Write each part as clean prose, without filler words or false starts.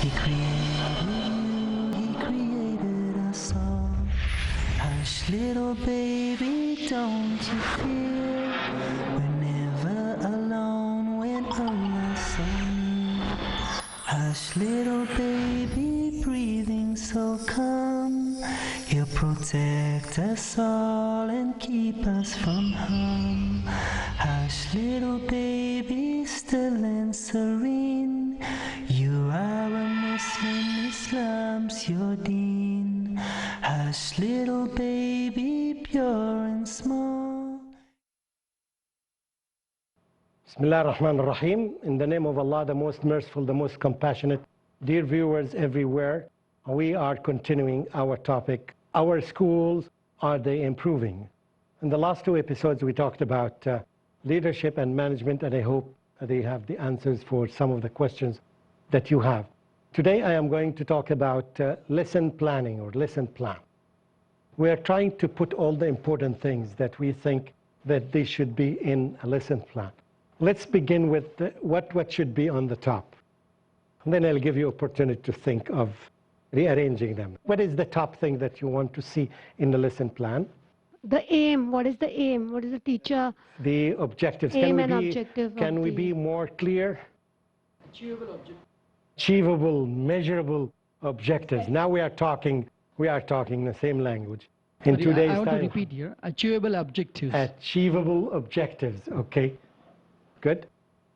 He created you, he created us all. Hush, little baby, don't you fear. We're never alone when Allah's so near. Hush, little baby, breathing so calm. He'll protect us all and keep us from harm. Hush, little baby, still and serene. You are a Muslim, Islam's your deen. Hush, little baby, pure and small. Bismillah ar-Rahman ar-Rahim. In the name of Allah, the most merciful, the most compassionate. Dear viewers everywhere, we are continuing our topic. Our schools, are they improving? In the last two episodes, we talked about leadership and management, and I hope they have the answers for some of the questions that you have. Today, I am going to talk about lesson planning or lesson plan. We are trying to put all the important things that we think that they should be in a lesson plan. Let's begin with what should be on the top. And then I'll give you opportunity to think of rearranging them. What is the top thing that you want to see in the lesson plan? The aim. What is the aim? What is the teacher? The objectives. Aim and objective. Can we be more clear? Achievable, measurable objectives. Now we are talking the same language. In today's I want time, to repeat here. Achievable objectives. Achievable objectives. Okay. Good.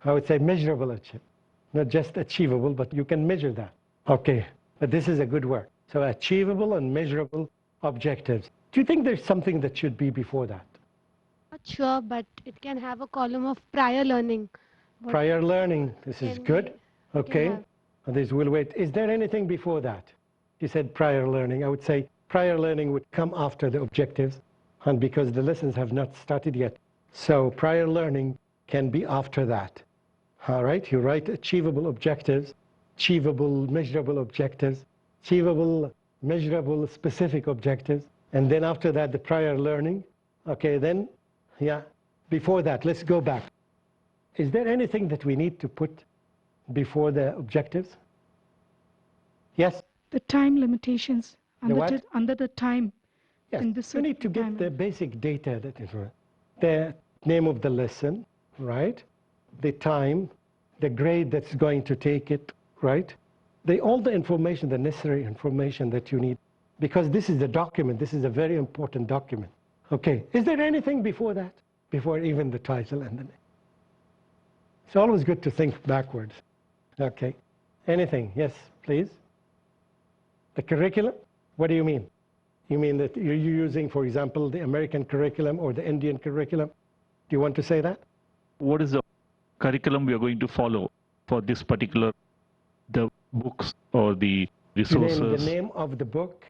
I would say measurable achievement. Not just achievable, but you can measure that. Okay. But this is a good word. So achievable and measurable objectives. Do you think there's something that should be before that? Not sure, but it can have a column of prior learning. Prior learning. This is good. Okay. We'll wait. Is there anything before that? You said prior learning. I would say prior learning would come after the objectives, and because the lessons have not started yet. So prior learning can be after that. All right, you write achievable objectives, achievable measurable objectives, achievable measurable specific objectives, and then after that the prior learning. Okay, then, yeah, before that, let's go back. Is there anything that we need to put before the objectives? Yes? The time limitations. The what? Under the time. Yes, you need to get the basic data that is the name of the lesson, right? The time, the grade that's going to take it, right? All the information, the necessary information that you need, because this is a document, this is a very important document. Okay, is there anything before that? Before even the title and the name? It's always good to think backwards. Okay, anything? Yes, please. The curriculum? What do you mean? You mean that you're using, for example, the American curriculum or the Indian curriculum? Do you want to say that? What is the curriculum we are going to follow for this particular, the books or the resources? The name of the book?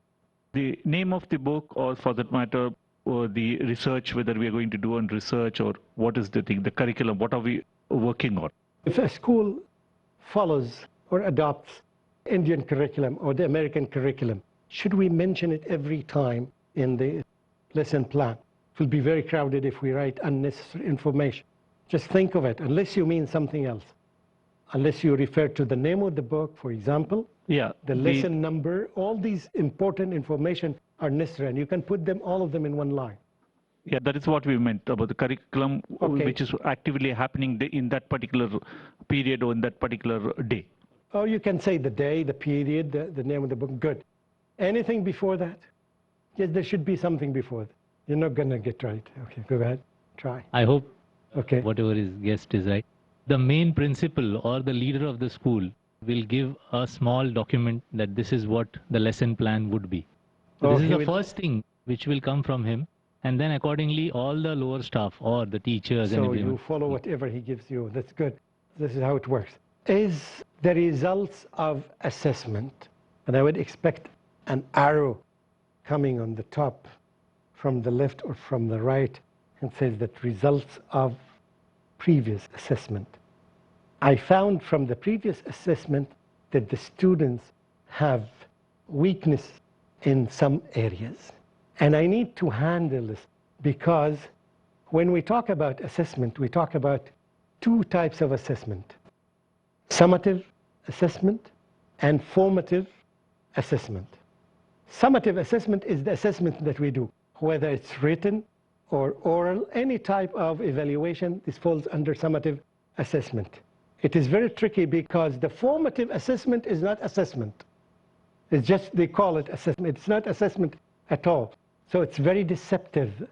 The name of the book, or for that matter, or the research, whether we are going to do on research, or what is the thing, the curriculum, what are we working on? If a school follows or adopts Indian curriculum or the American curriculum, should we mention it every time in the lesson plan? It will be very crowded if we write unnecessary information. Just think of it, unless you mean something else. Unless you refer to the name of the book, for example, the lesson number, all these important information are necessary, and you can put them, all of them in one line. Yeah, that is what we meant about the curriculum, which is actively happening in that particular period or in that particular day. Oh, you can say the day, the period, the name of the book. Good. Anything before that? Yes, there should be something before that. You're not going to get right. Okay, go ahead. Try. I hope okay. Whatever is guessed is right. The main principal or the leader of the school will give a small document that this is what the lesson plan would be. So this is the first thing which will come from him, and then accordingly all the lower staff or the teachers and everyone. So you follow whatever he gives you. That's good. This is how it works. Is the results of assessment, and I would expect an arrow coming on the top from the left or from the right, and says that results of previous assessment. I found from the previous assessment that the students have weakness in some areas. And I need to handle this because when we talk about assessment, we talk about two types of assessment. Summative assessment and formative assessment. Summative assessment is the assessment that we do, whether it's written or oral, any type of evaluation, this falls under summative assessment. It is very tricky because the formative assessment is not assessment. It's just, they call it assessment. It's not assessment at all. So it's very deceptive.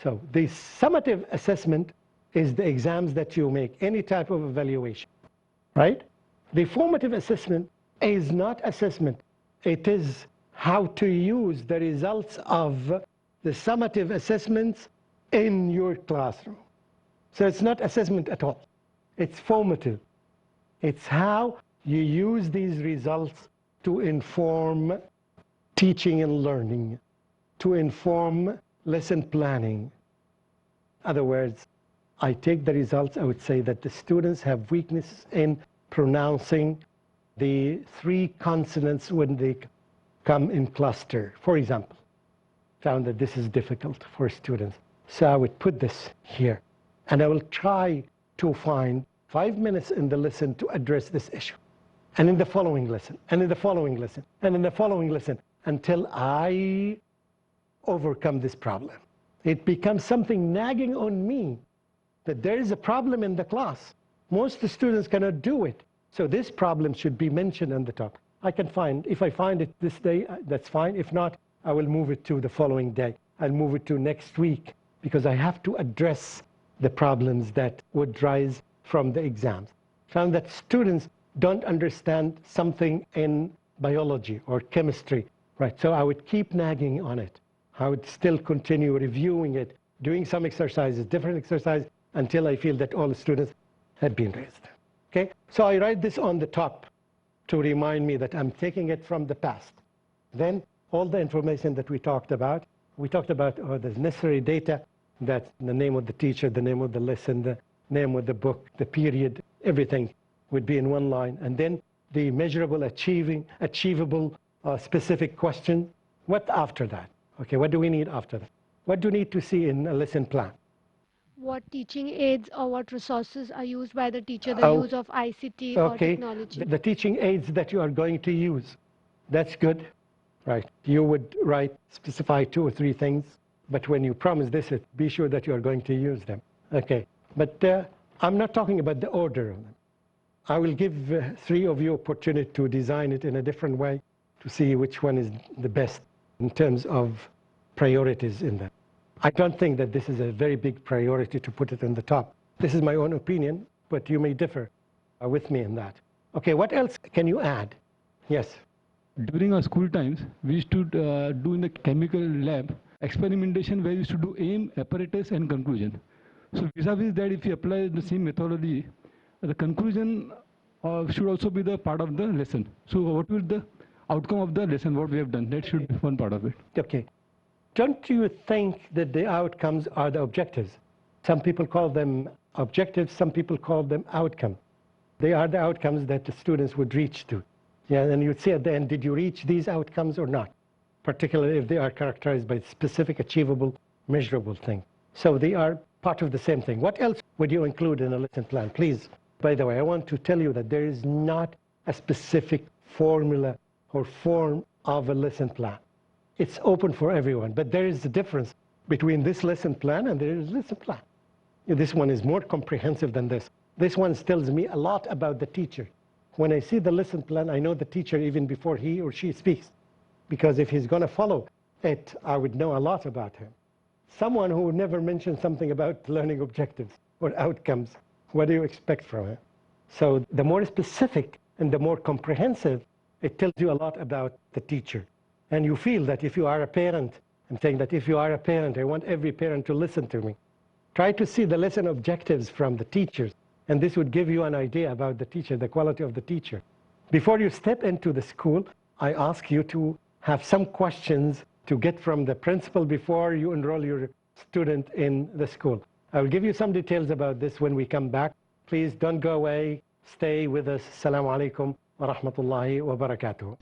So the summative assessment is the exams that you make, any type of evaluation, right? The formative assessment is not assessment. It is how to use the results of the summative assessments in your classroom. So it's not assessment at all. It's formative. It's how you use these results to inform teaching and learning, to inform lesson planning. In other words, I take the results, I would say that the students have weaknesses in pronouncing the 3 consonants when they come in cluster. For example, found that this is difficult for students. So I would put this here, and I will try to find 5 minutes in the lesson to address this issue, and in the following lesson, and in the following lesson, and in the following lesson, until I overcome this problem. It becomes something nagging on me that there is a problem in the class. Most of the students cannot do it. So this problem should be mentioned on the top. I can find, if I find it this day, that's fine. If not, I will move it to the following day. I'll move it to next week, because I have to address the problems that would rise from the exams. Found that students don't understand something in biology or chemistry, right? So I would keep nagging on it. I would still continue reviewing it, doing some exercises, different exercises, until I feel that all the students had been raised. Okay? So I write this on the top to remind me that I'm taking it from the past. Then all the information that we talked about the necessary data, that the name of the teacher, the name of the lesson, the name of the book, the period, everything would be in one line. And then the measurable, achievable, specific question. What after that? Okay, what do we need after that? What do we need to see in a lesson plan? What teaching aids or what resources are used by the teacher, the use of ICT or technology? The teaching aids that you are going to use, that's good, right? You would specify 2 or 3 things, but when you promise this, be sure that you are going to use them. Okay, but I'm not talking about the order of them. I will give 3 of you opportunity to design it in a different way to see which one is the best in terms of priorities in them. I don't think that this is a very big priority to put it in the top. This is my own opinion, but you may differ with me in that. Okay, what else can you add? Yes? During our school times, we used to do in the chemical lab experimentation where we used to do aim, apparatus, and conclusion. So vis-a-vis that, if you apply the same methodology, the conclusion should also be the part of the lesson. So what will the outcome of the lesson, what we have done? That should be one part of it. Okay. Don't you think that the outcomes are the objectives? Some people call them objectives, some people call them outcomes. They are the outcomes that the students would reach to. Yeah, and you'd see at the end, did you reach these outcomes or not? Particularly if they are characterized by specific, achievable, measurable thing. So they are part of the same thing. What else would you include in a lesson plan? Please, by the way, I want to tell you that there is not a specific formula or form of a lesson plan. It's open for everyone, but there is a difference between this lesson plan and there is lesson plan. This one is more comprehensive than this. This one tells me a lot about the teacher. When I see the lesson plan, I know the teacher even before he or she speaks, because if he's going to follow it, I would know a lot about him. Someone who never mentioned something about learning objectives or outcomes, what do you expect from him? So the more specific and the more comprehensive, it tells you a lot about the teacher. And you feel that if you are a parent, I'm saying that if you are a parent, I want every parent to listen to me. Try to see the lesson objectives from the teachers, and this would give you an idea about the teacher, the quality of the teacher. Before you step into the school, I ask you to have some questions to get from the principal before you enroll your student in the school. I will give you some details about this when we come back. Please don't go away. Stay with us. Assalamu alaikum wa rahmatullahi wa barakatuh.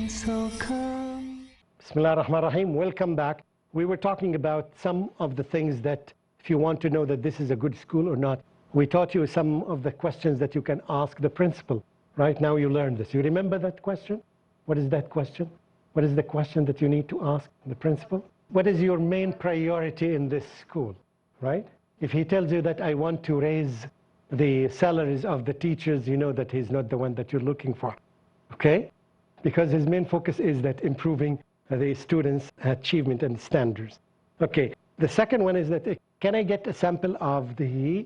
So come. Bismillah ar-Rahman ar-Rahim. Welcome back. We were talking about some of the things that, if you want to know that this is a good school or not, we taught you some of the questions that you can ask the principal Right now you learned this. You remember that question? What is that question? What is the question that you need to ask the principal? What is your main priority in this school, right? If he tells you that I want to raise the salaries of the teachers, you know that he's not the one that you're looking for, okay? Because his main focus is that improving the students' achievement and standards. Okay, the second one is that can I get a sample of the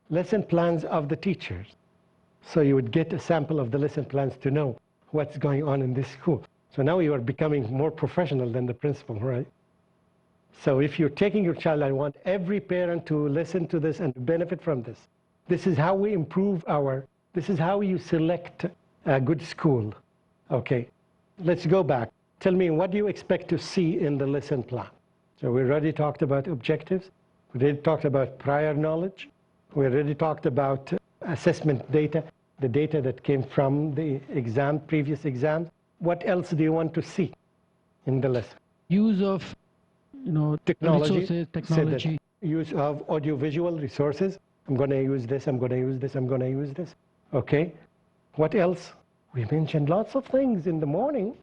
lesson plans of the teachers? So you would get a sample of the lesson plans to know what's going on in this school. So now you are becoming more professional than the principal, right? So if you're taking your child, I want every parent to listen to this and benefit from this. This is how we improve this is how you select a good school. Okay, let's go back. Tell me, what do you expect to see in the lesson plan? So we already talked about objectives. We already talked about prior knowledge. We already talked about assessment data, the data that came from the exam, previous exams. What else do you want to see in the lesson? Use of, technology, resources, technology. Use of audiovisual resources. I'm going to use this, I'm going to use this, I'm going to use this. Okay. What else? We mentioned lots of things in the morning.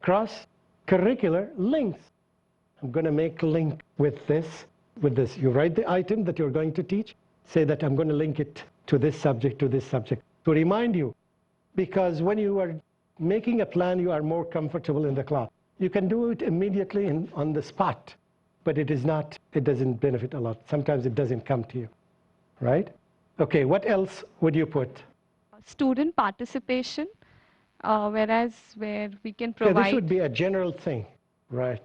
Cross-curricular links. I'm going to make a link with this. You write the item that you're going to teach. Say that I'm going to link it to this subject, to remind you. Because when you are making a plan, you are more comfortable in the class. You can do it immediately on the spot, but it doesn't benefit a lot. Sometimes it doesn't come to you, right? Okay, what else would you put? Student participation, where we can provide... Yeah, this would be a general thing, right?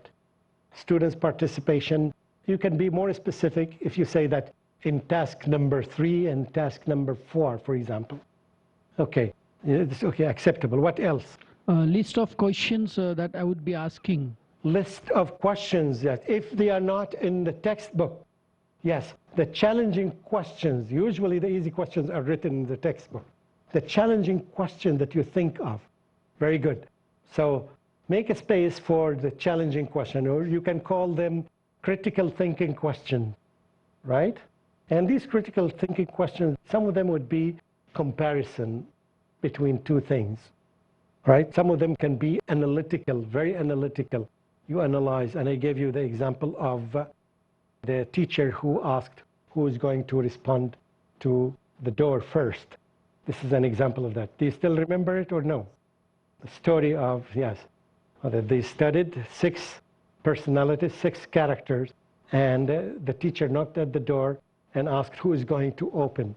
Students' participation. You can be more specific if you say that in task number 3 and task number 4, for example. Okay, it's okay, acceptable. What else? List of questions that I would be asking. List of questions that if they are not in the textbook, yes, the challenging questions, usually the easy questions are written in the textbook. The challenging question that you think of, very good. So make a space for the challenging question, or you can call them critical thinking questions, right? And these critical thinking questions, some of them would be comparison between two things, right? Some of them can be analytical, very analytical. You analyze, and I gave you the example of the teacher who asked who is going to respond to the door first. This is an example of that. Do you still remember it or no? The story of, yes, that they studied 6 personalities, 6 characters, and the teacher knocked at the door and asked who is going to open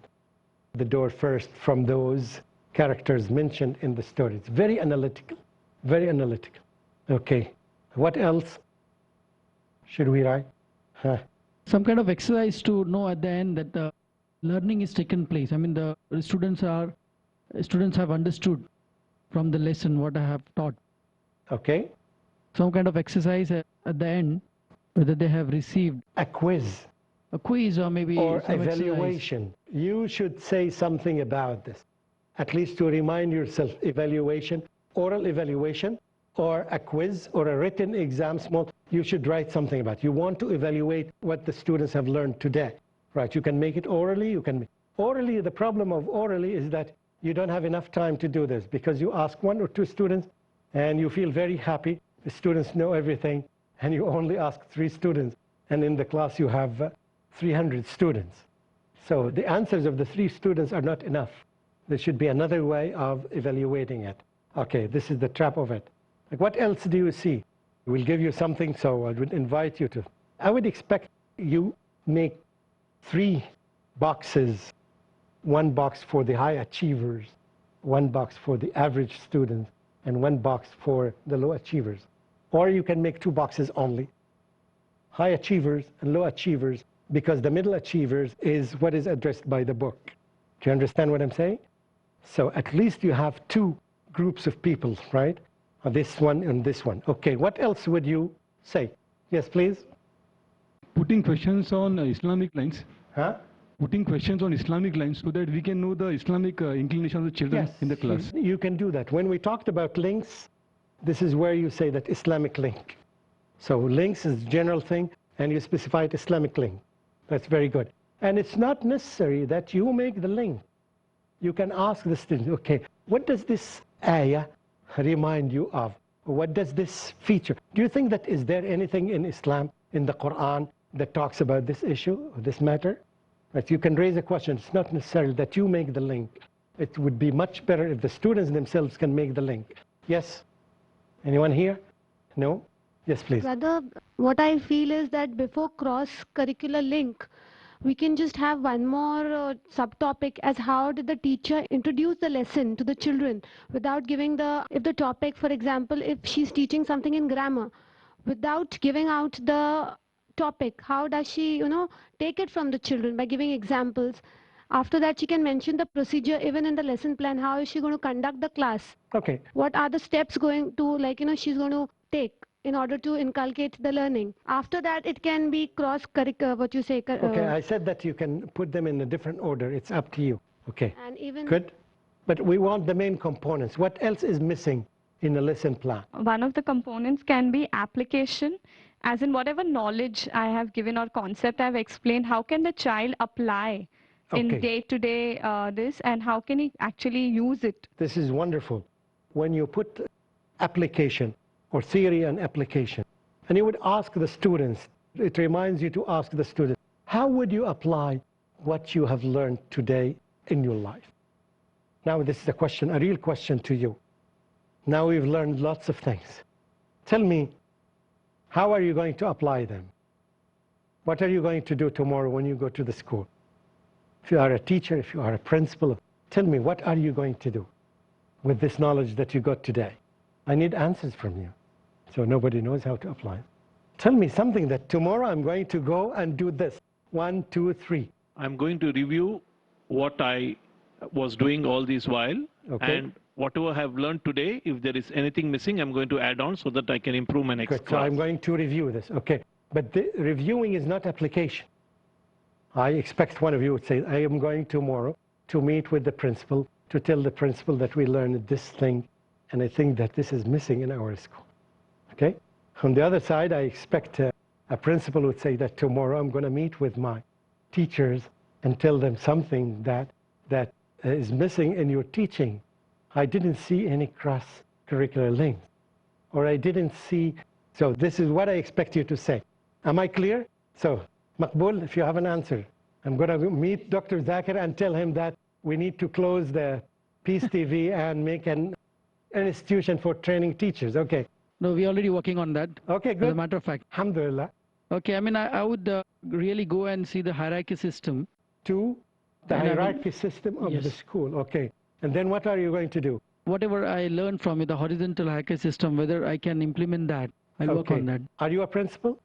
the door first from those characters mentioned in the story. It's very analytical, very analytical. Okay, what else should we write? Some kind of exercise to know at the end that the learning is taken place. I mean, the students have understood from the lesson what I have taught. Okay. Some kind of exercise at the end, whether they have received a quiz. A quiz or maybe or some evaluation. Exercise. You should say something about this, at least to remind yourself. Evaluation, oral evaluation, or a quiz, or a written exam, small. You should write something about it. You want to evaluate what the students have learned today, right? You can make it orally. Orally, the problem of orally is that you don't have enough time to do this, because you ask 1 or 2 students and you feel very happy. The students know everything, and you only ask 3 students, and in the class you have 300 students. So the answers of the 3 students are not enough. There should be another way of evaluating it. Okay, this is the trap of it. Like, what else do you see? We'll give you something, so I would invite you to. I would expect you make 3 boxes. 1 box for the high achievers, 1 box for the average students, and 1 box for the low achievers. Or you can make 2 boxes only. High achievers and low achievers, because the middle achievers is what is addressed by the book. Do you understand what I'm saying? So at least you have 2 groups of people, right? This one and this one. Okay, what else would you say? Yes, please. Putting questions on Islamic lines. Huh? Putting questions on Islamic lines so that we can know the Islamic inclination of the children in the class. You can do that. When we talked about links, this is where you say that Islamic link. So links is a general thing, and you specify it Islamic link. That's very good. And it's not necessary that you make the link. you can ask the student, okay, what does this ayah remind you of? What does this feature? Do you think that is there anything in Islam, in the Quran, that talks about this issue, or this matter? Right, you can raise a question. It's not necessarily that you make the link. It would be much better if the students themselves can make the link. Yes? Anyone here? No? Yes, please. Brother, what I feel is that before cross-curricular link, we can just have one more subtopic as how did the teacher introduce the lesson to the children without giving if the topic, for example, if she's teaching something in grammar, without giving out the topic, how does she, take it from the children by giving examples? After that, she can mention the procedure even in the lesson plan. How is she going to conduct the class? Okay. What are the steps going to, she's going to take in order to inculcate the learning? After that, it can be cross-curricular, what you say. Okay, I said that you can put them in a different order. It's up to you. Okay. And even good. But we want the main components. What else is missing in a lesson plan? One of the components can be application, as in whatever knowledge I have given or concept I have explained, how can the child apply in day-to-day this, and how can he actually use it? This is wonderful. When you put application or theory and application, and you would ask the students, it reminds you to ask the students, how would you apply what you have learned today in your life? Now this is a question, a real question to you. Now we've learned lots of things. Tell me, how are you going to apply them? What are you going to do tomorrow when you go to the school? If you are a teacher, if you are a principal, tell me, what are you going to do with this knowledge that you got today? I need answers from you. So nobody knows how to apply it. Tell me something that tomorrow I'm going to go and do this. 1, 2, 3. I'm going to review what I was doing all this while, and whatever I have learned today, if there is anything missing, I'm going to add on so that I can improve my next class. So I'm going to review this. Okay. But the reviewing is not application. I expect one of you would say, I am going tomorrow to meet with the principal to tell the principal that we learned this thing, and I think that this is missing in our school. Okay? On the other side, I expect a principal would say that tomorrow I'm going to meet with my teachers and tell them something that is missing in your teaching. I didn't see any cross-curricular links, or I didn't see, so this is what I expect you to say. Am I clear? So, Maqbul, if you have an answer, I'm going to meet Dr. Zakir and tell him that we need to close the Peace TV and make an institution for training teachers. Okay. No, we're already working on that. Okay, good. As a matter of fact. Alhamdulillah. Okay, I mean, I would really go and see the hierarchy system. To the hierarchy system of the school. Okay. And then what are you going to do? Whatever I learn from it, the horizontal hierarchy system, whether I can implement that, I'll work on that. Are you a principal?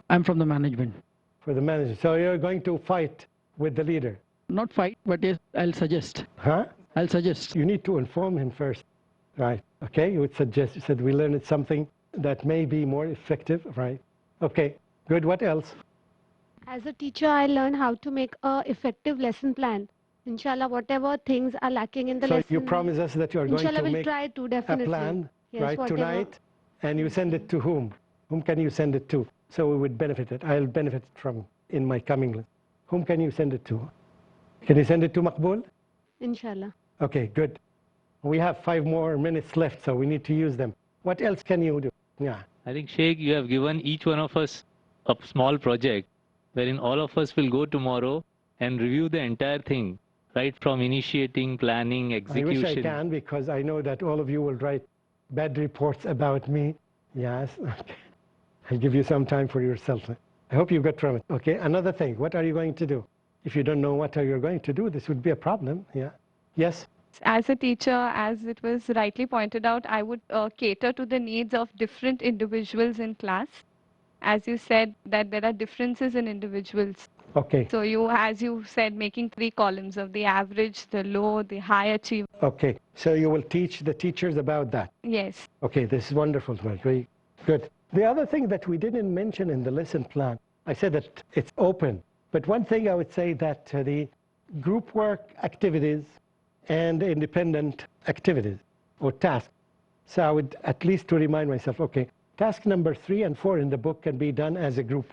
I'm from the management. For the manager. So you're going to fight with the leader? Not fight, but yes, I'll suggest. Huh? I'll suggest. You need to inform him first. Right. Okay, you would suggest, you said we learned something that may be more effective, right? Okay, good. What else? As a teacher, I learn how to make an effective lesson plan. Inshallah, whatever things are lacking in the lesson. So you promise us that you are going to make try to, definitely. a plan, yes, right, whatever. tonight, and you send it to whom? Whom can you send it to? So we would benefit it. I'll benefit from in my coming list. Whom can you send it to? Can you send it to Maqbul? Inshallah. Okay, good. We have 5 more minutes left, so we need to use them. What else can you do? Yeah. I think, Sheikh, you have given each one of us a small project wherein all of us will go tomorrow and review the entire thing, right from initiating, planning, execution. I wish I can, because I know that all of you will write bad reports about me. Yes. Okay. I'll give you some time for yourself. I hope you got from it. Okay, another thing. What are you going to do? If you don't know what are you going to do, this would be a problem. Yeah. Yes? As a teacher, as it was rightly pointed out, I would cater to the needs of different individuals in class. As you said, that there are differences in individuals. Okay. So you, as you said, making 3 columns of the average, the low, the high achiever. Okay. So you will teach the teachers about that? Yes. Okay, this is wonderful. Very good. The other thing that we didn't mention in the lesson plan, I said that it's open. But one thing I would say that the group work activities and independent activities or tasks. So I would at least to remind myself, okay, task number 3 and 4 in the book can be done as a group,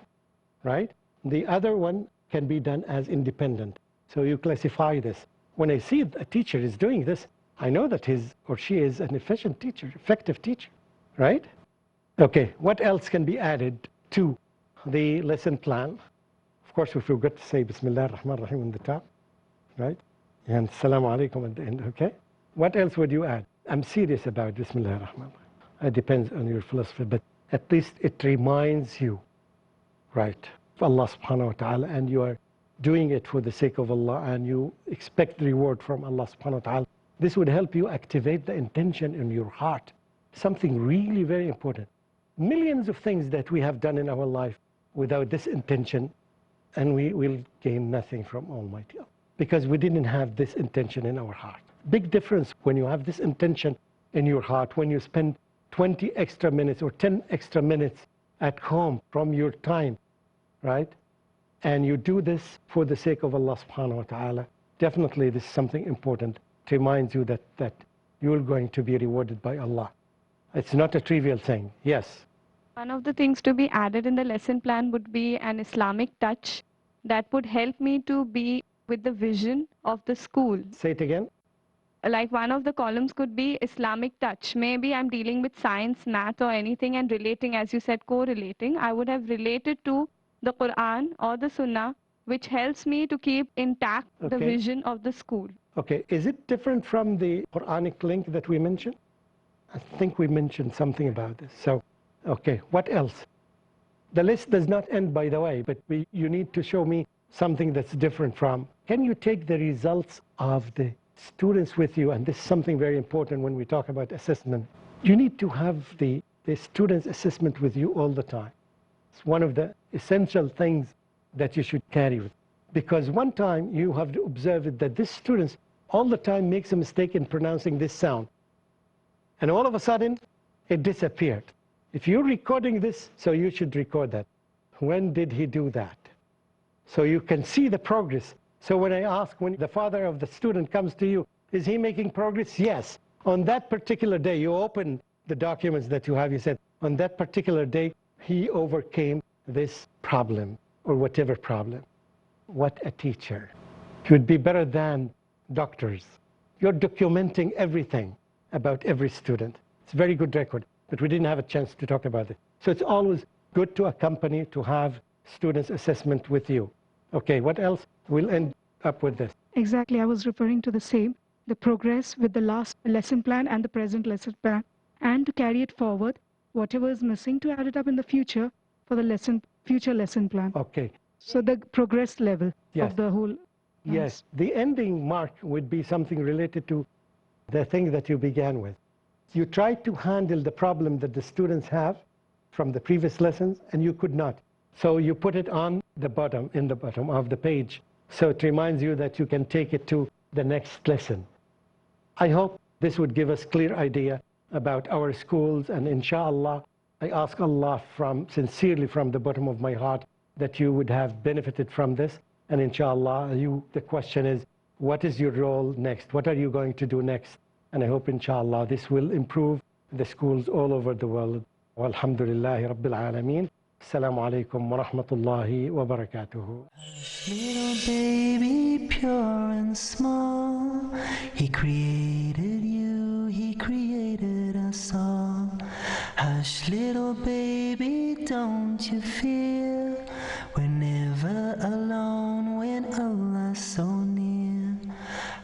right? The other one can be done as independent. So you classify this. When I see a teacher is doing this, I know that his or she is an efficient teacher, effective teacher, right? Okay, what else can be added to the lesson plan? Of course, we forgot to say Bismillah ar-Rahman ar-Rahim on the top, right? And Assalamu alaikum at the end, okay? What else would you add? I'm serious about Bismillah ar-Rahman ar-Rahim. It depends on your philosophy, but at least it reminds you, right, of Allah subhanahu wa ta'ala, and you are doing it for the sake of Allah, and you expect the reward from Allah subhanahu wa ta'ala. This would help you activate the intention in your heart. Something really very important. Millions of things that we have done in our life without this intention, and we will gain nothing from Almighty Allah, because we didn't have this intention in our heart. Big difference when you have this intention in your heart, when you spend 20 extra minutes or 10 extra minutes at home from your time, right? And you do this for the sake of Allah subhanahu wa ta'ala. Definitely this is something important. It reminds you that you're going to be rewarded by Allah. It's not a trivial thing. Yes? One of the things to be added in the lesson plan would be an Islamic touch that would help me to be with the vision of the school. Say it again. Like one of the columns could be Islamic touch. Maybe I'm dealing with science, math or anything and relating, as you said, correlating. I would have related to the Quran or the Sunnah, which helps me to keep intact the vision of the school. Okay, is it different from the Quranic link that we mentioned? I think we mentioned something about this. So, okay, what else? The list does not end, by the way, but you need to show me something that's different from. Can you take the results of the students with you? And this is something very important when we talk about assessment. You need to have the students' assessment with you all the time. It's one of the essential things that you should carry with. Because one time you have observed that this student all the time makes a mistake in pronouncing this sound. And all of a sudden, it disappeared. If you're recording this, so you should record that. When did he do that? So you can see the progress. So when I ask, when the father of the student comes to you, is he making progress? Yes. On that particular day, you open the documents that you have, you said, on that particular day, he overcame this problem, or whatever problem. What a teacher. He would be better than doctors. You're documenting everything about every student. It's a very good record, but we didn't have a chance to talk about it. So it's always good to accompany, to have students' assessment with you. Okay, what else? We'll end up with this. Exactly, I was referring to the same, the progress with the last lesson plan and the present lesson plan, and to carry it forward, whatever is missing, to add it up in the future for the future lesson plan. Okay. So the progress level of the whole. Yes, the ending mark would be something related to the thing that you began with. You tried to handle the problem that the students have from the previous lessons, and you could not. So you put it on the bottom, in the bottom of the page. So it reminds you that you can take it to the next lesson. I hope this would give us clear idea about our schools, and inshallah, I ask Allah sincerely from the bottom of my heart that you would have benefited from this. And inshallah, the question is, what is your role next? What are you going to do next? And I hope inshallah this will improve the schools all over the world. Walhamdulillahi Rabbil Alameen. Assalamu alaikum wa rahmatullahi wa barakatuhu. Little baby, pure and small, he created you, he created us all. Hush, little baby, don't you fear, we're never alone when Allah's so near.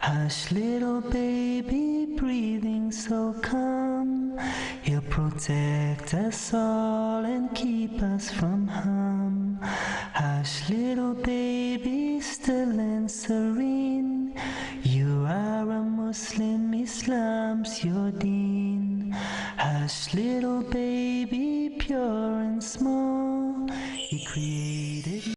Hush, little baby, breathing so calm, he'll protect us all and keep us from harm. Hush, little baby, still and serene, you are a Muslim, Islam's your deen. Hush, little baby, pure and small, he created